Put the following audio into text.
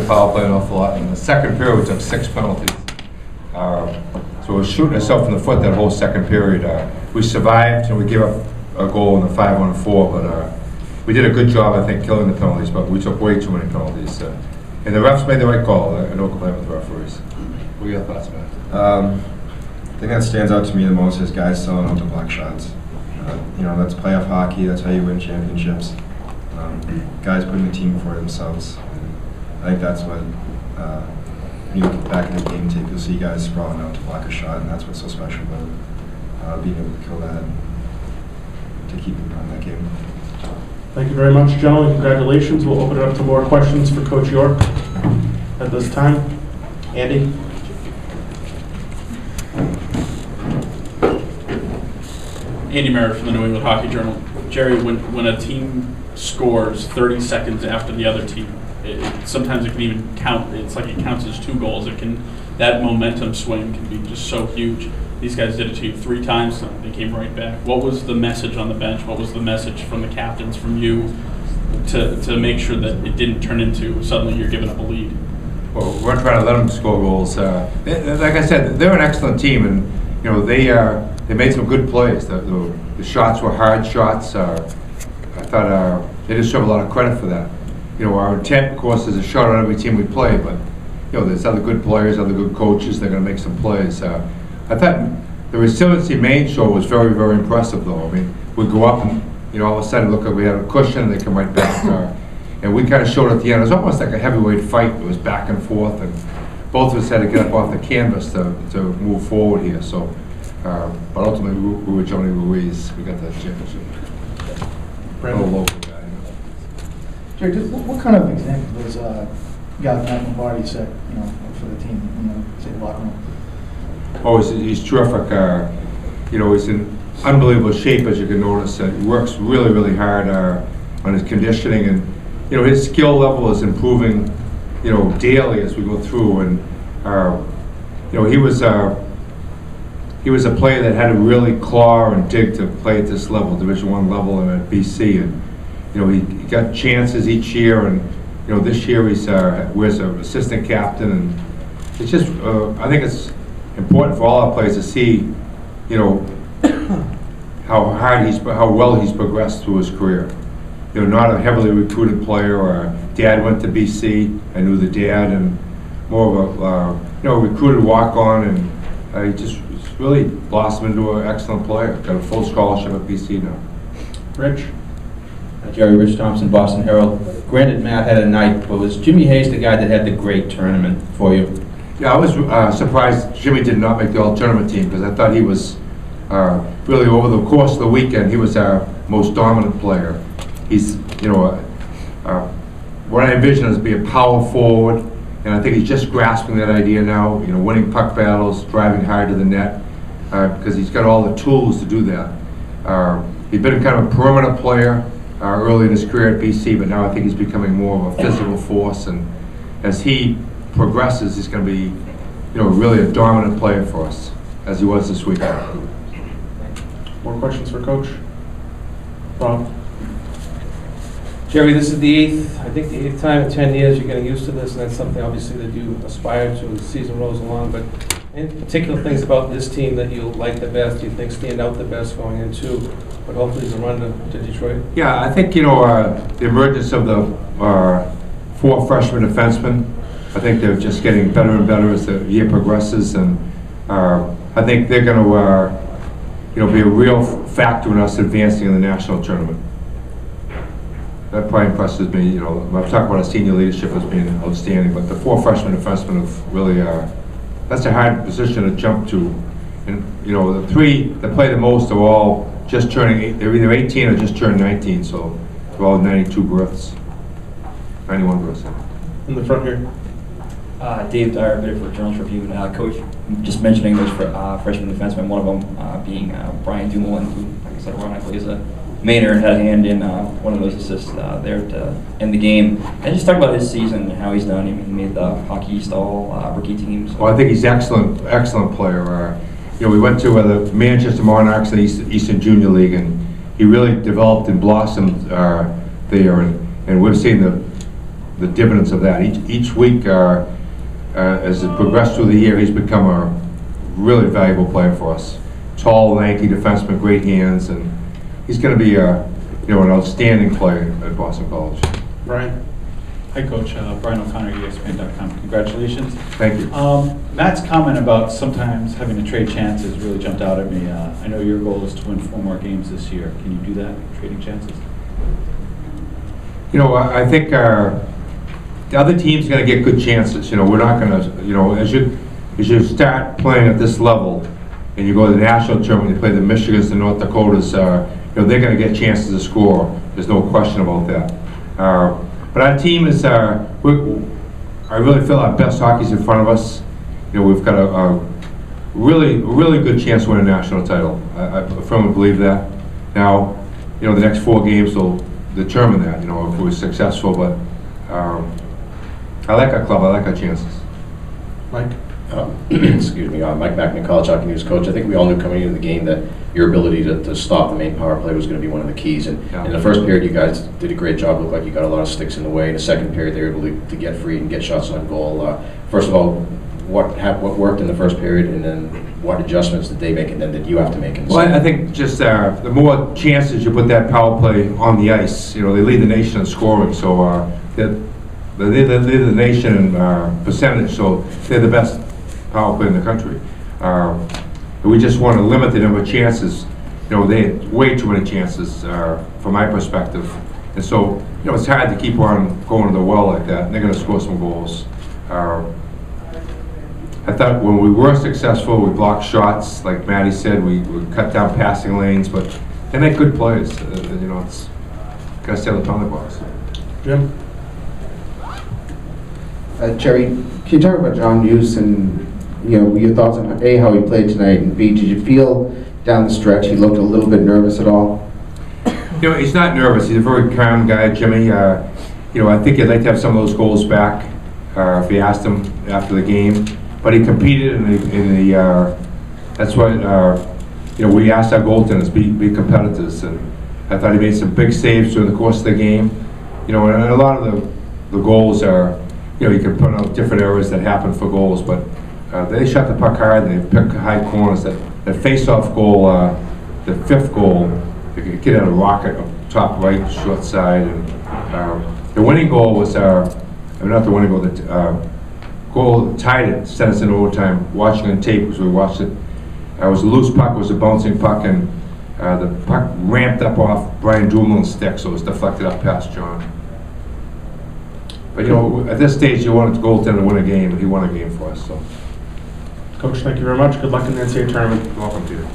power play an awful lot. In the second period, we took 6 penalties. So we were shooting ourselves in the foot that whole second period. We survived, and we gave up a goal in the 5-on-4, but we did a good job, I think, killing the penalties, but we took way too many penalties. And the refs made the right call. No complaint with the referees. What are your thoughts about it? The thing that stands out to me the most is guys selling out to block shots. That's playoff hockey. That's how you win championships. Guys putting the team before themselves. And I think that's what, when you look back at the game tape, you'll see guys sprawling out to block a shot, and that's what's so special about being able to kill that and to keep it on that game. Thank you very much, gentlemen. Congratulations. We'll open it up to more questions for Coach York at this time. Andy? Andy Merritt from the New England Hockey Journal. Jerry, when a team scores 30 seconds after the other team, sometimes it can even count. It's like it counts as 2 goals. That momentum swing can be just so huge. These guys did it to you 3 times, and they came right back. What was the message on the bench? What was the message from the captains, from you, to make sure that it didn't turn into suddenly you're giving up a lead? Well, we're trying to let them score goals. Like I said, they're an excellent team, and they made some good plays. The shots were hard shots. I thought they deserve a lot of credit for that. Our intent, of course, is a shot on every team we play, but there's other good players, other good coaches. They're going to make some plays. I thought the resiliency Maine show was very, very impressive, though. I mean, we'd go up and, all of a sudden, look like we had a cushion, and they come right back. And we kind of showed at the end. It was almost like a heavyweight fight. It was back and forth, and both of us had to get up off the canvas to move forward here. So, but ultimately, we were Johnny Ruiz. We got that championship. Brandon. Local guy. Jerry, what kind of example does Matt Lombardi set, for the team, say locker room? Oh, he's terrific. He's in unbelievable shape, as you can notice. He works really, really hard on his conditioning, and his skill level is improving, daily as we go through. And he was a player that had to really claw and dig to play at this level, Division I level, and at BC. And he got chances each year, and this year he's wears an assistant captain, and it's just I think it's important for all our players to see, how well he's progressed through his career. Not a heavily recruited player. Or dad went to BC. I knew the dad, and more of a recruited walk-on, and he just really blossomed into an excellent player. Got a full scholarship at BC now. Rich? Jerry, Rich Thompson, Boston Herald. Granted, Matt had a night, but was Jimmy Hayes the guy that had the great tournament for you? Yeah, I was surprised Jimmy did not make the all-tournament team, because I thought he was really, over the course of the weekend, he was our most dominant player. He's, what I envision is be a power forward, and I think he's just grasping that idea now, winning puck battles, driving hard to the net, because he's got all the tools to do that. He's been kind of a perimeter player early in his career at BC, but now I think he's becoming more of a physical force, and as he progresses, he's going to be, really a dominant player for us, as he was this weekend. More questions for Coach? Rob? Jerry, this is the eighth time in 10 years you're getting used to this, and that's something obviously that you aspire to as the season rolls along. But any particular things about this team that you like the best, you think stand out the best going into what hopefully is a run to Detroit? Yeah, I think, the emergence of the 4 freshman defensemen, I think they're just getting better and better as the year progresses, and I think they're going to, be a real factor in us advancing in the national tournament. That probably impresses me. I've talked about our senior leadership as being outstanding, but the 4 freshman defensemen have really, that's a hard position to jump to. And, the 3 that play the most are all just turning, they're either 18 or just turned 19, so they're all 92 births, 91 births. In the front here. Dave Dyer, a bit for Journals Tribune. Coach, just mentioning those freshman defensemen, one of them being Brian Dumoulin, who, like I said, ironically is a Mainer and had a hand in one of those assists there to end the game. And just talk about his season and how he's done. He made the Hockey East All-Rookie teams. Well, I think he's excellent player. We went to the Manchester Monarchs in the Eastern Junior League, and he really developed and blossomed there. And we've seen the dividends of that. Each week, as it progressed through the year, he's become a really valuable player for us. Tall, lanky defenseman, great hands, and he's going to be an outstanding player at Boston College. Brian? Hi, Coach. Brian O'Connor, ESPN.com. Congratulations. Thank you. Matt's comment about sometimes having to trade chances really jumped out at me. I know your goal is to win 4 more games this year. Can you do that, trading chances? I think the other team's going to get good chances. We're not going to, as you start playing at this level and you go to the national tournament, you play the Michigans, the North Dakotas, they're going to get chances to score. There's no question about that. But our team is, I really feel our best hockey's in front of us. We've got a really good chance to win a national title. I firmly believe that. Now, the next 4 games will determine that, if we're successful, but I like our club, I like our chances. Mike? Excuse me, Mike Mackman, College Hockey News coach. I think we all knew coming into the game that your ability to stop the Maine power play was going to be one of the keys. And in the first period, you guys did a great job. Looked like you got a lot of sticks in the way. In the second period, they were able to get free and get shots on goal. First of all, what worked in the first period, and then what adjustments did they make, and then did you have to make in the second? Well, I think just the more chances you put that power play on the ice, they lead the nation in scoring. So they lead the nation in percentage. So they're the best power play in the country. We just want to limit the number of chances. They had way too many chances from my perspective. And so, it's hard to keep on going to the well like that. And they're going to score some goals. I thought when we were successful, we blocked shots. Like Matty said, we cut down passing lanes. But they make good plays. It's got to stay on the penalty box. Jim? Jerry, can you talk about John Hughes and your thoughts on A, how he played tonight, and B, did you feel down the stretch he looked a little bit nervous at all? He's not nervous. He's a very calm guy, Jimmy. I think he'd like to have some of those goals back if we asked him after the game. But he competed in the that's what we asked our goaltenders be competitors, and I thought he made some big saves during the course of the game. And a lot of the goals are, you can put out different errors that happen for goals, but they shot the puck hard. They picked high corners. That face-off goal, the 5th goal, the kid had a rocket up top right, short side, and the winning goal was not the winning goal. The goal that tied it, sent us into overtime. Watching on tape as we watched it, it was a loose puck, it was a bouncing puck, and the puck ramped up off Brian Dumoulin's stick, so it was deflected up past John. But at this stage, you wanted the goaltender to win a game, and he won a game for us. So, Coach, thank you very much. Good luck in the NCAA tournament. Welcome to you.